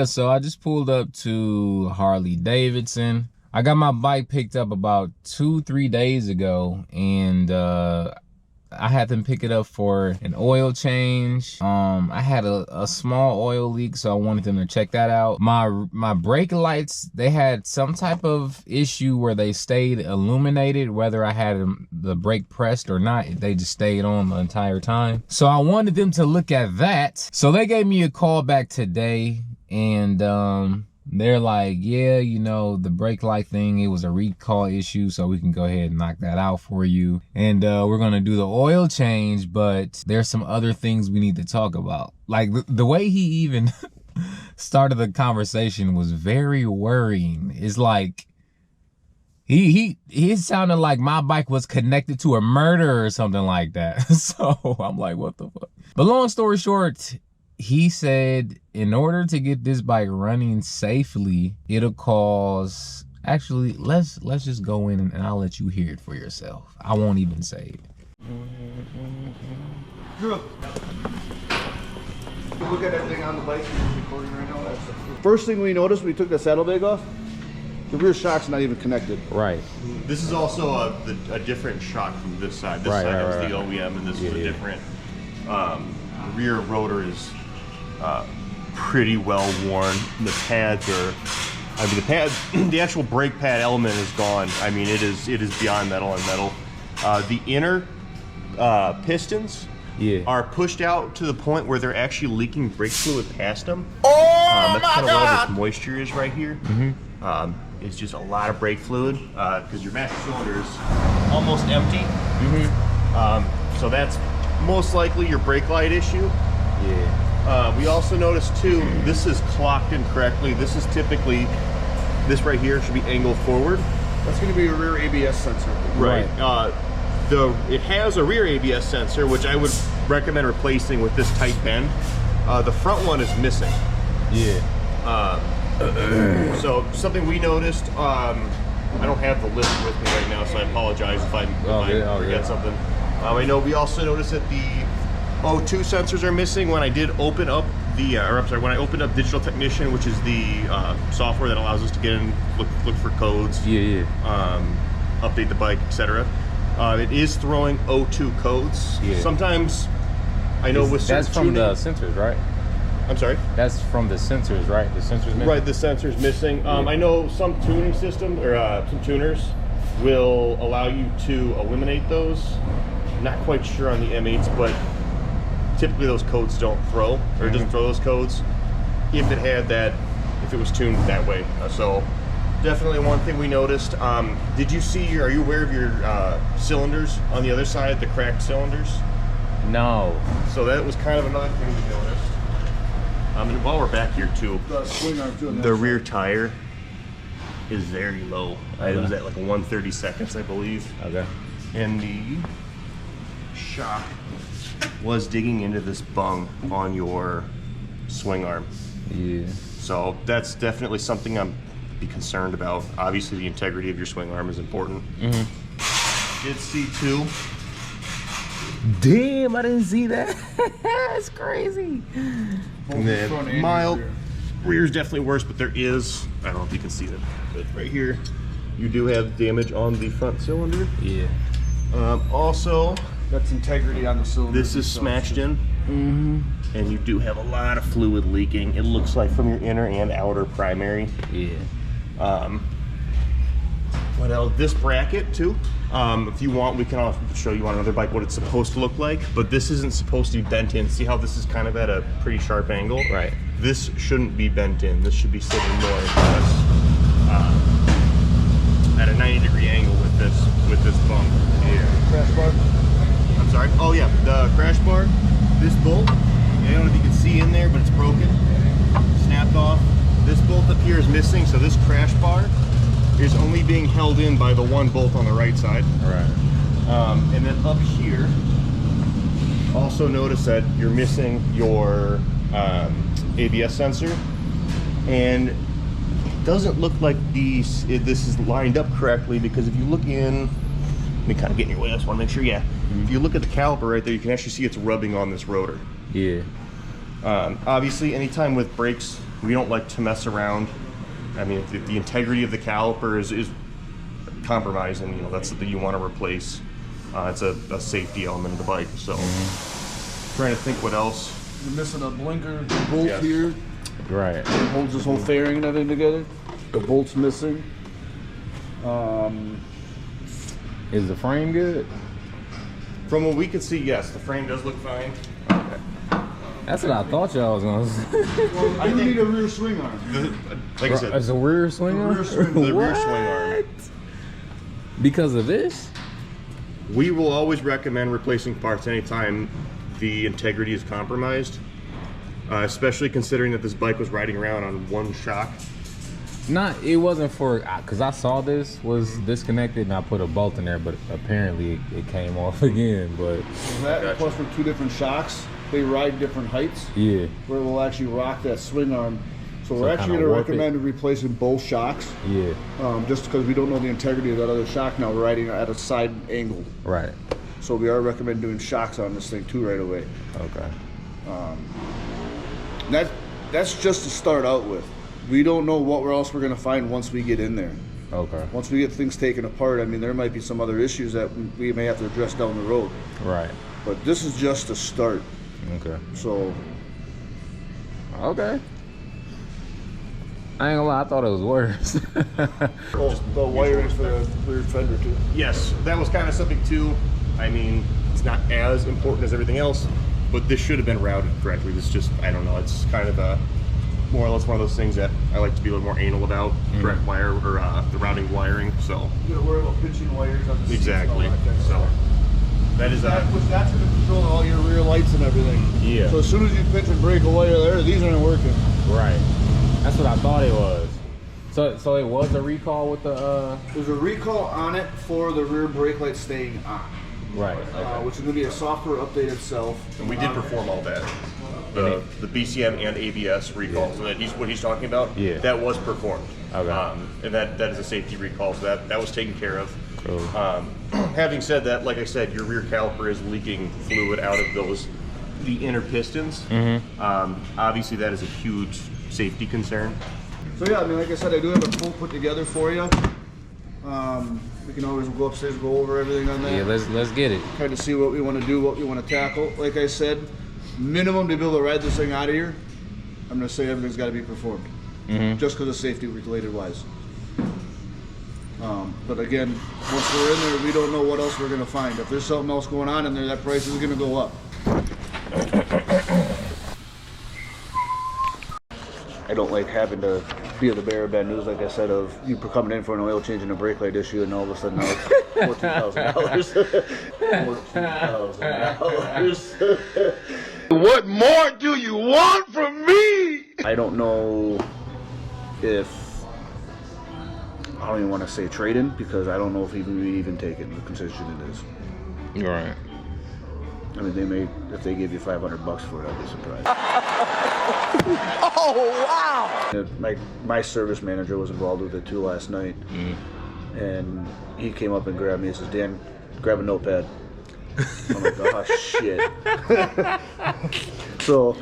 so I just pulled up to Harley Davidson. I got my bike picked up about 2-3 days ago, and I had them pick it up for an oil change. I had a small oil leak, so I wanted them to check that out. My brake lights, they had some type of issue where they stayed illuminated, whether I had the brake pressed or not. They just stayed on the entire time. So I wanted them to look at that. So they gave me a call back today, and they're like, yeah, you know, the brake light thing, it was a recall issue, so we can go ahead and knock that out for you. And we're gonna do the oil change, but there's some other things we need to talk about. Like the way he even started the conversation was very worrying. It's like he sounded like my bike was connected to a murder or something like that. So I'm like, what the fuck? But long story short, he said in order to get this bike running safely, it'll cost, actually, let's just go in and I'll let you hear it for yourself. I won't even say it. Drew, look at that thing on the bike you're recording right now. First thing we noticed when we took the saddlebag off, the rear shock's not even connected. Right. This is also a different shock from this side. This side has the OEM, and this is a different. The rear rotor is pretty well worn. The pads are, I mean, the pad, the actual brake pad element is gone. I mean, it is beyond metal and metal. The inner pistons are pushed out to the point where they're actually leaking brake fluid past them. That's kind of where this moisture is right here. It's just a lot of brake fluid because your master cylinder is almost empty. So that's most likely your brake light issue. We also noticed too, this is clocked incorrectly. This is typically, this right here should be angled forward. That's going to be a rear ABS sensor. Right. It has a rear ABS sensor, which I would recommend replacing with this tight bend. The front one is missing. So something we noticed, I don't have the list with me right now, so I apologize if I forget something. I know we also noticed that the O2 sensors are missing. When I did open up the, when I opened up Digital Technician, which is the software that allows us to get in, look for codes, update the bike, etc. It is throwing O2 codes. Sometimes, I know with that's from the sensors, right? I'm sorry? That's from the sensors, right? The sensors missing? Right, the sensor's missing. I know some tuning systems, or some tuners, will allow you to eliminate those. Not quite sure on the M8s, but typically those codes don't throw, or it doesn't throw those codes if it had that, if it was tuned that way. So definitely one thing we noticed. Did you see, are you aware of your cylinders on the other side, the cracked cylinders? No. So that was kind of another thing we noticed. And while we're back here too, the rear tire is very low. It was at like 1/32, I believe. And the shock was digging into this bung on your swing arm. So that's definitely something I'm be concerned about. Obviously, the integrity of your swing arm is important. Did see too. Damn, I didn't see that. That's crazy. And then mild rear's definitely worse, but there is, I don't know if you can see that, but right here you do have damage on the front cylinder. Also, that's integrity on the cylinder. This is smashed in, and you do have a lot of fluid leaking. It looks like from your inner and outer primary. What else? This bracket too. If you want, we can also show you on another bike what it's supposed to look like, but this isn't supposed to be bent in. See how this is kind of at a pretty sharp angle? Right. This shouldn't be bent in. This should be sitting more at a 90-degree angle with this bump. Crash bar? I'm sorry? Oh yeah, the crash bar, this bolt, I don't know if you can see in there, but it's broken, snapped off. This bolt up here is missing, so this crash bar is only being held in by the one bolt on the right side. And then up here, also notice that you're missing your ABS sensor, and it doesn't look like this is lined up correctly, because if you look in, let me kind of get in your way, I just want to make sure, if you look at the caliper right there, you can actually see it's rubbing on this rotor. Obviously, anytime with brakes We don't like to mess around. I mean, if the integrity of the caliper is compromised, and that's something you want to replace. It's a safety element of the bike. So, trying to think what else. You're missing a blinker bolt here. Right. It holds this whole fairing and everything together. The bolt's missing. Is the frame good? From what we can see, yes, the frame does look fine. That's what I thought y'all was gonna say. Well, I need a rear swing arm. Like I said, It's a rear swing arm? the rear swing arm. Because of this? We will always recommend replacing parts anytime the integrity is compromised, especially considering that this bike was riding around on one shock. It wasn't for, because I saw this was disconnected and I put a bolt in there, but apparently it came off again. But that plus for 2 different shocks, they ride different heights. Yeah. Where it will actually rock that swing arm. So we're actually going to recommend replacing both shocks. Yeah. Just because we don't know the integrity of that other shock now. We're riding at a side angle. Right. So we are recommending doing shocks on this thing too right away. Okay. That's just to start out with. We don't know what else we're going to find once we get in there. Okay. Once we get things taken apart, I mean, there might be some other issues that we may have to address down the road. Right. But this is just a start. Okay. So. Okay. I ain't gonna lie, I thought it was worse. The wirings for the rear fender too. Yes, that was kind of something too. I mean, it's not as important as everything else, but this should have been routed correctly. This just, I don't know, it's kind of a more or less one of those things that I like to be a little more anal about, correct wire or the routing wiring. So You gotta worry about pinching wires on the seats and all exactly. that kind of So stuff. that is Which that's going to control all your rear lights and everything. Yeah. So as soon as you pinch and break a wire there, these aren't working. Right. That's what I thought it was. So it was a recall with the There's a recall on it for the rear brake light staying on. Right. Which is going to be a software update itself. and we did perform all that. The BCM and ABS recall, so that what he's talking about, Yeah. that was performed. Okay. And that is a safety recall, so that was taken care of. Cool. Having said that, like I said, your rear caliper is leaking fluid out of the inner pistons. Obviously, that is a huge safety concern. So yeah, I mean, like I said, I do have a quote put together for you. We can always go upstairs and go over everything on that. Yeah, let's get it. Kind of see what we want to do, what we want to tackle. Like I said, minimum to be able to ride this thing out of here, I'm going to say everything's got to be performed. Just because of safety related wise. But again, once we're in there, we don't know what else we're going to find. If there's something else going on in there, that price is going to go up. I don't like having to be the bearer of bad news, like I said, of you coming in for an oil change and a brake light issue, and all of a sudden now it's $14,000. $14,000. What more do you want from me? I don't know if I don't even want to say trade-in because I don't know if we even take it in the consideration it is. Right. I mean, they may if they give you $500 for it, I'd be surprised. Oh, wow! My service manager was involved with it too last night, and he came up and grabbed me and says, "Dan, grab a notepad." I'm like, "Oh shit!" So.